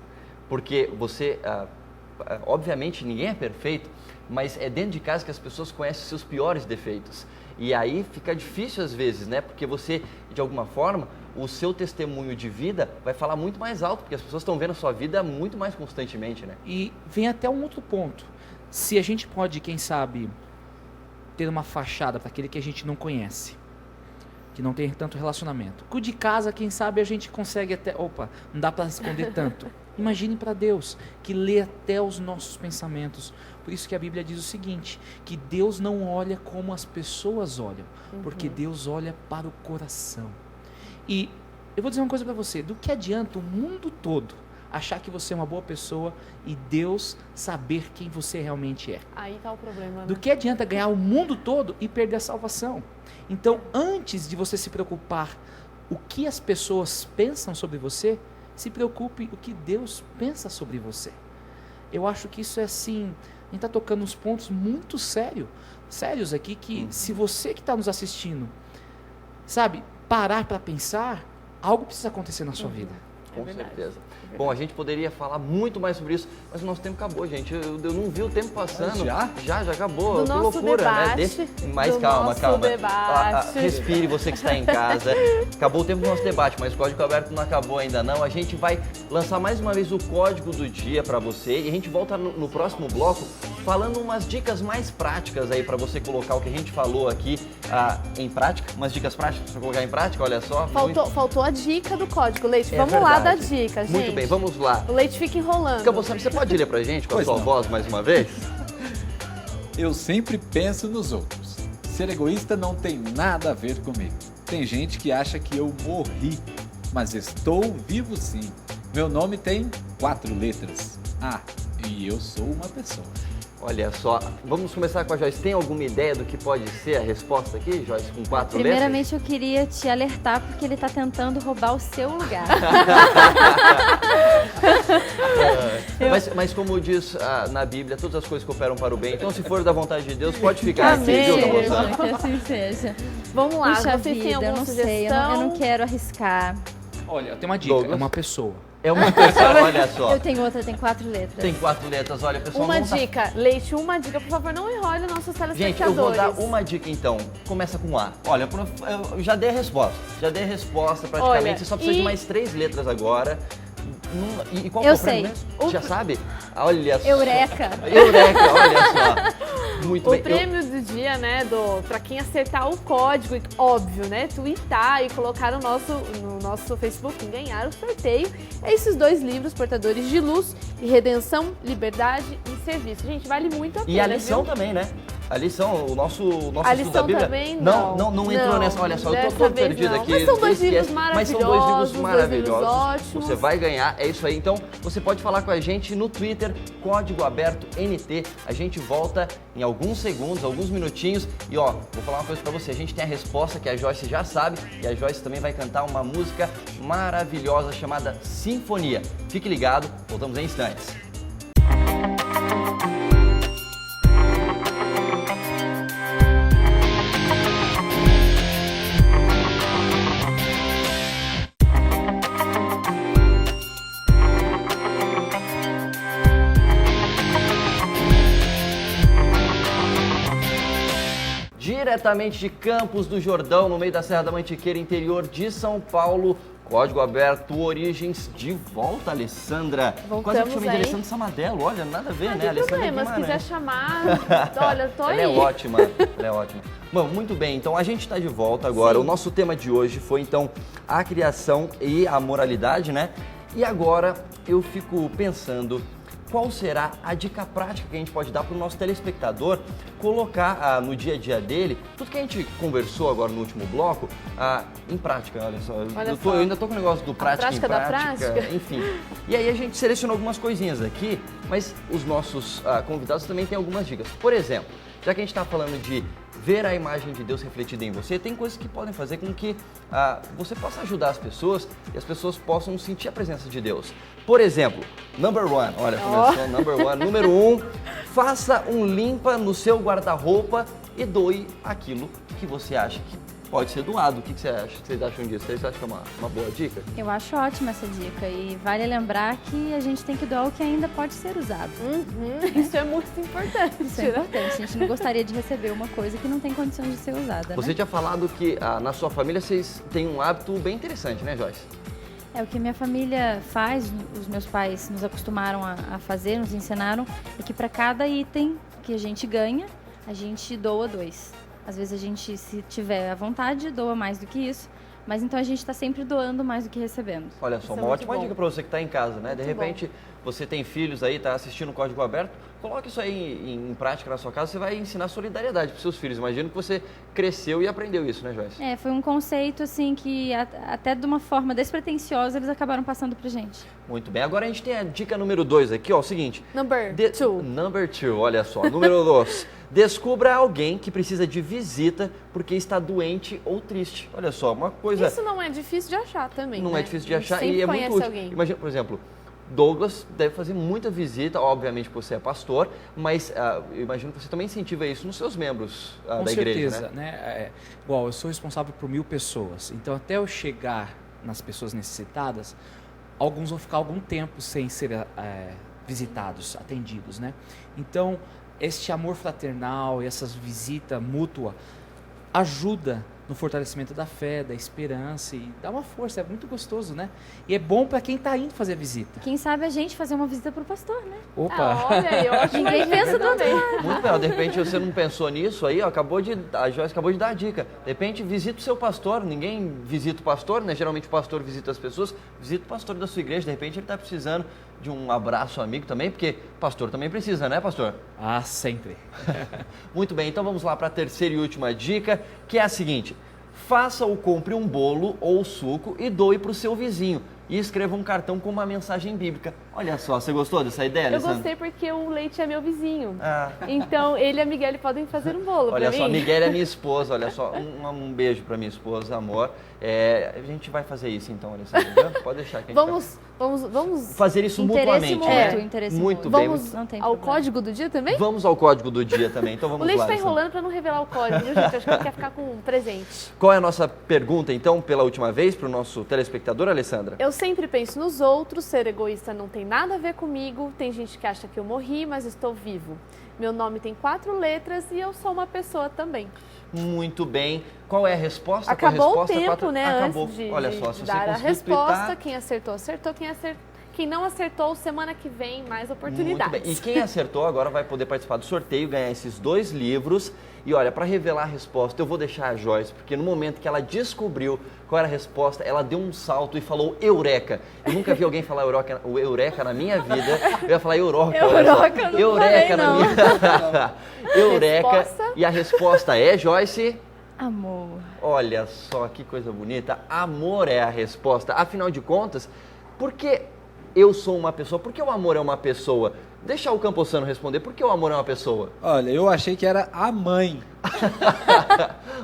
A: Porque você, obviamente ninguém é perfeito, mas é dentro de casa que as pessoas conhecem os seus piores defeitos. E aí fica difícil às vezes, né? Porque você, de alguma forma, o seu testemunho de vida vai falar muito mais alto, porque as pessoas estão vendo a sua vida muito mais constantemente, né?
E: E vem até um outro ponto. Se a gente pode, quem sabe, ter uma fachada para aquele que a gente não conhece, que não tem tanto relacionamento. Com o de casa, quem sabe a gente consegue até... Opa, não dá para esconder tanto. Imagine para Deus, que lê até os nossos pensamentos. Por isso que a Bíblia diz o seguinte, que Deus não olha como as pessoas olham, porque Deus olha para o coração. E eu vou dizer uma coisa para você, do que adianta o mundo todo achar que você é uma boa pessoa e Deus saber quem você realmente é?
B: Aí tá o problema, né?
E: Do que adianta ganhar o mundo todo e perder a salvação? Então, antes de você se preocupar o que as pessoas pensam sobre você, se preocupe o que Deus pensa sobre você. Eu acho que isso é assim, a gente está tocando uns pontos muito sérios aqui, que se você que está nos assistindo, sabe, parar para pensar, algo precisa acontecer na sua vida.
A: Com certeza. Bom, a gente poderia falar muito mais sobre isso, mas o nosso tempo acabou, gente. Eu não vi o tempo passando. Já acabou.
B: Do
A: Que
B: nosso
A: loucura,
B: debate,
A: né? Mas calma.
B: Debate.
A: Respire, você que está em casa. Acabou o tempo do nosso debate, mas o Código Aberto não acabou ainda não. A gente vai lançar mais uma vez o Código do Dia para você e a gente volta no próximo bloco falando umas dicas mais práticas aí para você colocar o que a gente falou aqui em prática. Umas dicas práticas para colocar em prática, olha só.
B: Faltou a dica do código, Leite.
A: É
B: Vamos
A: verdade.
B: lá da dica, gente.
A: Muito bem, vamos lá.
B: O Leite fica enrolando.
A: Você pode ler pra gente com a
D: Pois
A: sua
D: não.
A: voz mais uma vez?
D: Eu sempre penso nos outros. Ser egoísta não tem nada a ver comigo. Tem gente que acha que eu morri, mas estou vivo sim. Meu nome tem 4 letras. E eu sou uma pessoa.
A: Olha só, vamos começar com a Joyce. Tem alguma ideia do que pode ser a resposta aqui, Joyce, com 4 letras?
C: Primeiramente, eu queria te alertar porque ele está tentando roubar o seu lugar.
A: Mas como diz na Bíblia, todas as coisas cooperam para o bem. Então, se for da vontade de Deus, pode ficar aqui, viu, Dona
C: Que assim seja.
B: Vamos lá,
C: Puxa
B: vocês têm
C: vida,
B: alguma
C: eu não
B: sugestão?
C: sei, eu não quero arriscar.
E: Olha, eu tenho uma dica,
A: Douglas?
E: é uma pessoa.
A: É uma pessoa, olha só.
C: Eu tenho outra, tem 4 letras.
A: Tem 4 letras, olha, pessoal.
B: Uma
A: não tá-
B: dica, Leite, uma dica, por favor, não enrole os nossos telespectadores.
A: Gente, eu vou dar uma dica então. Começa com A. Olha, eu já dei a resposta. praticamente.
B: Olha,
A: Você só precisa de mais 3 letras agora. E qual
C: Eu
A: que é o prêmio
C: sei.
A: mesmo? Já sabe? Olha só.
C: Eureka.
A: Eureka, olha só. Muito
B: O
A: bem.
B: prêmio do dia, né, pra quem acertar o código, e, óbvio, né, tweetar e colocar no nosso Facebook e ganhar o sorteio, é esses 2 livros, Portadores de Luz e Redenção, Liberdade e Serviço. Gente, vale muito a pena,
A: E a lição
B: viu?
A: também, né? A lição, o nosso
B: A
A: estudo da
B: lição
A: Bíblia.
B: também
A: Não entrou nessa. Olha só, eu
B: Dessa
A: tô todo
B: vez
A: perdido
B: não.
A: aqui.
B: Mas são dois
A: esquece.
B: livros
A: Mas são dois livros
B: maravilhosos,
A: maravilhosos.
B: ótimos.
A: Você vai ganhar, é isso aí. Então, você pode falar com a gente no Twitter, Código Aberto NT. A gente volta em alguns segundos, alguns minutinhos. E ó, vou falar uma coisa pra você. A gente tem a resposta que a Joyce já sabe. E a Joyce também vai cantar uma música maravilhosa chamada Sinfonia. Fique ligado, voltamos em instantes. Diretamente de Campos do Jordão, no meio da Serra da Mantiqueira, interior de São Paulo, Código Aberto Origens, de volta, Alessandra.
B: Voltamos
A: Quase que eu chamei de
B: aí.
A: Alessandra Samadelo, olha, nada a ver,
B: Não
A: né?
B: tem
A: Alessandra
B: problema, se
A: Guimarães.
B: quiser chamar, olha, tô aí.
A: Ela é ótima, ela é ótima. Bom, muito bem, então a gente está de volta agora.
B: Sim.
A: O nosso tema de hoje foi, então, a criação e a moralidade, né? E agora eu fico pensando qual será a dica prática que a gente pode dar para o nosso telespectador colocar no dia a dia dele tudo que a gente conversou agora no último bloco em prática. Olha só, eu ainda tô com o negócio do prática
B: prática
A: em
B: da
A: prática,
B: prática.
A: enfim. E aí a gente selecionou algumas coisinhas aqui, mas os nossos convidados também têm algumas dicas. Por exemplo, já que a gente está falando de ver a imagem de Deus refletida em você, tem coisas que podem fazer com que você possa ajudar as pessoas e as pessoas possam sentir a presença de Deus. Por exemplo, number one, olha, começou number one. Número 1, faça um limpa no seu guarda-roupa e doe aquilo que você acha que pode ser doado. O que você acha? Vocês acham disso? Vocês acham que é uma boa dica?
C: Eu acho ótima essa dica e vale lembrar que a gente tem que doar o que ainda pode ser usado.
B: Isso é muito importante.
C: Isso é importante. A gente não gostaria de receber uma coisa que não tem condição de ser usada,
A: Você
C: né?
A: tinha falado que na sua família vocês têm um hábito bem interessante, né, Joyce?
C: É o que minha família faz, os meus pais nos acostumaram a fazer, nos ensinaram, é que para cada item que a gente ganha, a gente doa 2. Às vezes a gente, se tiver à vontade, doa mais do que isso, mas então a gente está sempre doando mais do que recebendo.
A: Olha só,
B: Isso é
A: uma
B: muito
A: ótima
B: bom.
A: dica para você que está em casa, né? De
B: Muito
A: repente, você tem filhos aí, está assistindo o Código Aberto, coloque isso aí em prática na sua casa, você vai ensinar solidariedade para seus filhos. Imagino que você cresceu e aprendeu isso, né, Joyce?
C: É, foi um conceito assim que até de uma forma despretensiosa eles acabaram passando pra gente.
A: Muito bem, agora a gente tem a dica número 2 aqui, ó, o seguinte.
B: Number 2.
A: Number 2, olha só, número 2. Descubra alguém que precisa de visita porque está doente ou triste. Olha só, uma coisa...
B: Isso não é difícil de achar também,
A: Não
B: né?
A: é difícil de
B: A gente
A: achar
B: sempre
A: e é muito
B: conhece
A: útil.
B: alguém.
A: Imagina, por exemplo, Douglas deve fazer muita visita, obviamente que você é pastor, mas eu imagino que você também incentiva isso nos seus membros
E: Com
A: da
E: certeza,
A: igreja, né?
E: Igual, eu sou responsável por 1000 pessoas, então até eu chegar nas pessoas necessitadas, alguns vão ficar algum tempo sem ser visitados, atendidos, né? Então, este amor fraternal, essa visita mútua, ajuda no fortalecimento da fé, da esperança e dá uma força, é muito gostoso, né? E é bom para quem está indo fazer a visita.
C: Quem sabe a gente fazer uma visita pro pastor, né?
E: Opa!
B: Olha, eu acho
C: Ninguém pensa do outro lado.
A: Muito legal, de repente você não pensou nisso aí, ó, a Joyce acabou de dar a dica. De repente visita o seu pastor, ninguém visita o pastor, né? Geralmente o pastor visita as pessoas, visita o pastor da sua igreja, de repente ele está precisando de um abraço amigo também, porque pastor também precisa, né, pastor?
E: Ah, sempre.
A: Muito bem, então vamos lá para a terceira e última dica, que é a seguinte: faça ou compre um bolo ou suco e doe para o seu vizinho. E escreva um cartão com uma mensagem bíblica. Olha só, você gostou dessa ideia,
B: Eu
A: Alessandra?
B: gostei porque o Leite é meu vizinho.
A: Ah.
B: Então, ele e a Miguel podem fazer um bolo
A: Olha
B: pra
A: só, a
B: mim.
A: Miguel é minha esposa, olha só, um beijo pra minha esposa, amor. A gente vai fazer isso então, Alessandra, viu? Pode deixar que a gente
B: Vamos
A: fazer isso
C: Interesse
A: mutuamente,
C: mútuo,
A: né?
C: interesse
A: Muito
C: mútuo.
A: bem.
B: Vamos
C: Não tem
B: ao
C: problema.
B: código do dia também?
A: Vamos ao código do dia também, então
B: O
A: vamos
B: Leite
A: lá,
B: tá
A: Alessandra.
B: enrolando pra não revelar o código, viu, gente? Acho que ele quer ficar com um presente.
A: Qual é a nossa pergunta então, pela última vez, pro nosso telespectador, Alessandra?
B: Eu sempre penso nos outros, ser egoísta não tem nada a ver comigo. Tem gente que acha que eu morri, mas estou vivo. Meu nome tem 4 letras e eu sou uma pessoa também.
A: Muito bem. Qual é a resposta?
B: Acabou
A: Qual a resposta?
B: o tempo, né?
A: Acabou.
B: Antes de
A: Olha só, se você
B: dar a
A: conseguir
B: resposta,
A: explicar...
B: quem acertou, acertou. Quem não acertou, semana que vem, mais
A: Muito
B: oportunidades.
A: bem. E quem acertou agora vai poder participar do sorteio, ganhar esses 2 livros. E olha, para revelar a resposta, eu vou deixar a Joyce, porque no momento que ela descobriu qual era a resposta, ela deu um salto e falou eureka. Eu nunca vi alguém falar eureka na minha vida. Eu ia falar euroca.
B: Euroca, não
A: eureka
B: falei,
A: na
B: não.
A: minha... Eureka.
B: Resposta?
A: E a resposta é, Joyce?
C: Amor.
A: Olha só que coisa bonita. Amor é a resposta. Afinal de contas, por que eu sou uma pessoa? Por que o amor é uma pessoa? Deixa o Campossano responder. Por que o amor é uma pessoa?
D: Olha, eu achei que era a mãe.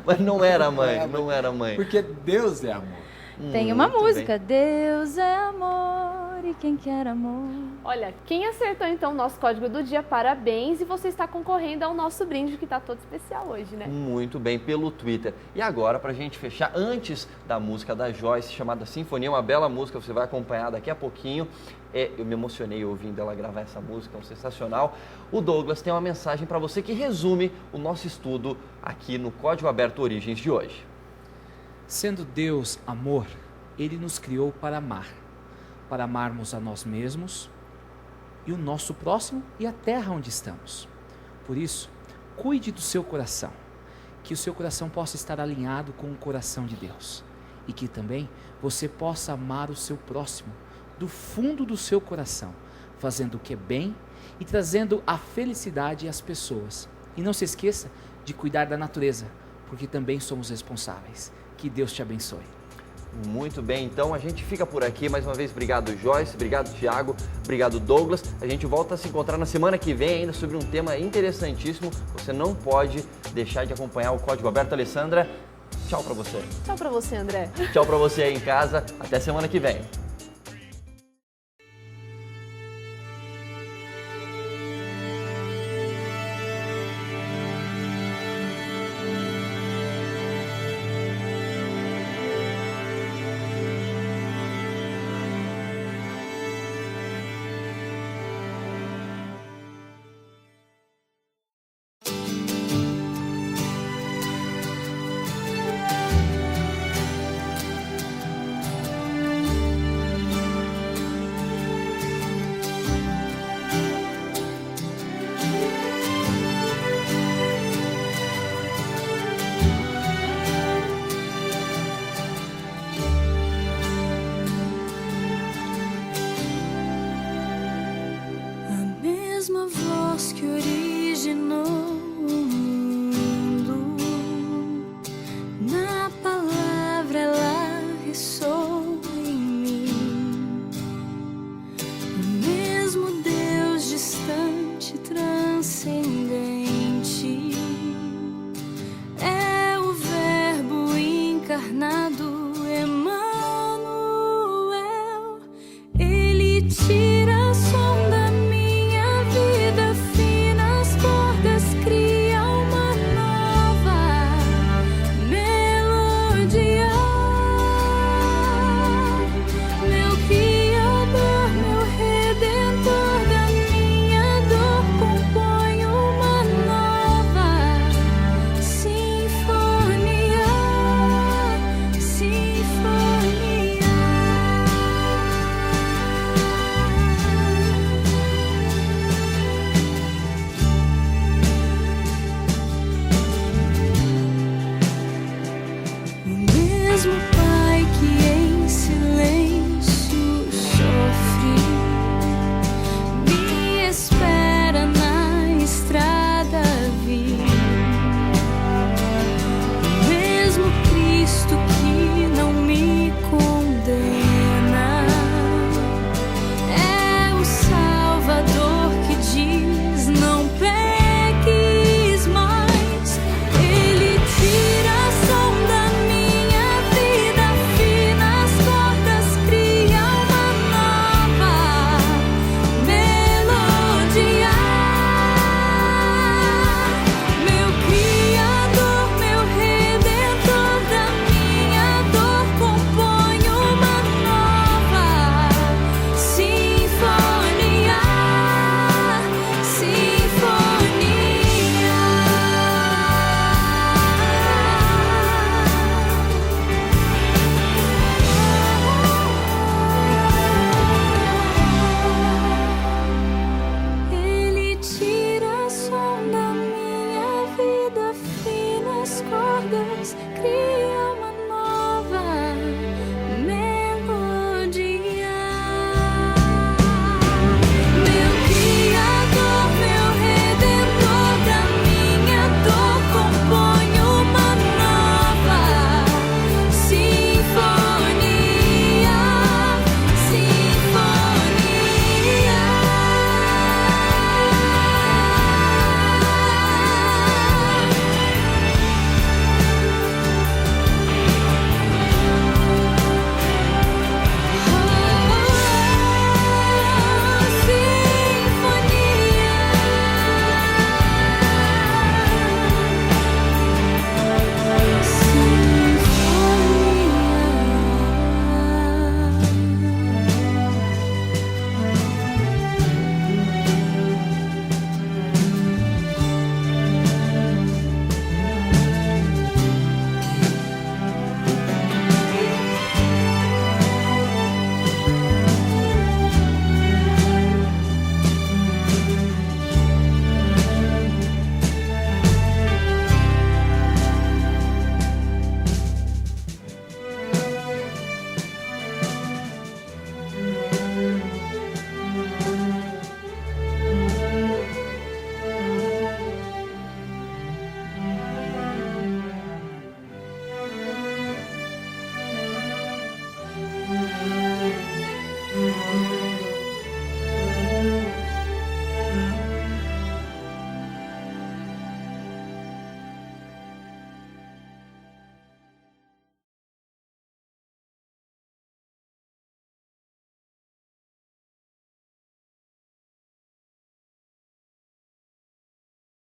A: Mas não era a mãe, não era a mãe.
D: Porque Deus é amor.
C: Tem uma
A: Muito
C: música,
A: bem.
C: Deus é amor e quem quer amor.
B: Olha, quem acertou então o nosso código do dia, parabéns. E você está concorrendo ao nosso brinde, que está todo especial hoje, né?
A: Muito bem, pelo Twitter. E agora, pra gente fechar, antes da música da Joyce, chamada Sinfonia, uma bela música, você vai acompanhar daqui a pouquinho. Eu me emocionei ouvindo ela gravar essa música, é um sensacional. O Douglas tem uma mensagem para você que resume o nosso estudo aqui no Código Aberto Origens de hoje.
E: Sendo Deus amor, Ele nos criou para amar, para amarmos a nós mesmos e o nosso próximo e a terra onde estamos. Por isso, cuide do seu coração, que o seu coração possa estar alinhado com o coração de Deus e que também você possa amar o seu próximo do fundo do seu coração, fazendo o que é bem e trazendo a felicidade às pessoas. E não se esqueça de cuidar da natureza, porque também somos responsáveis. Que Deus te abençoe.
A: Muito bem, então a gente fica por aqui. Mais uma vez, obrigado Joyce, obrigado Thiago, obrigado Douglas. A gente volta a se encontrar na semana que vem ainda sobre um tema interessantíssimo. Você não pode deixar de acompanhar o Código Aberto. Alessandra, tchau pra você.
B: Tchau pra você, André.
A: Tchau pra você aí em casa. Até semana que vem.
M: A mesma voz que origina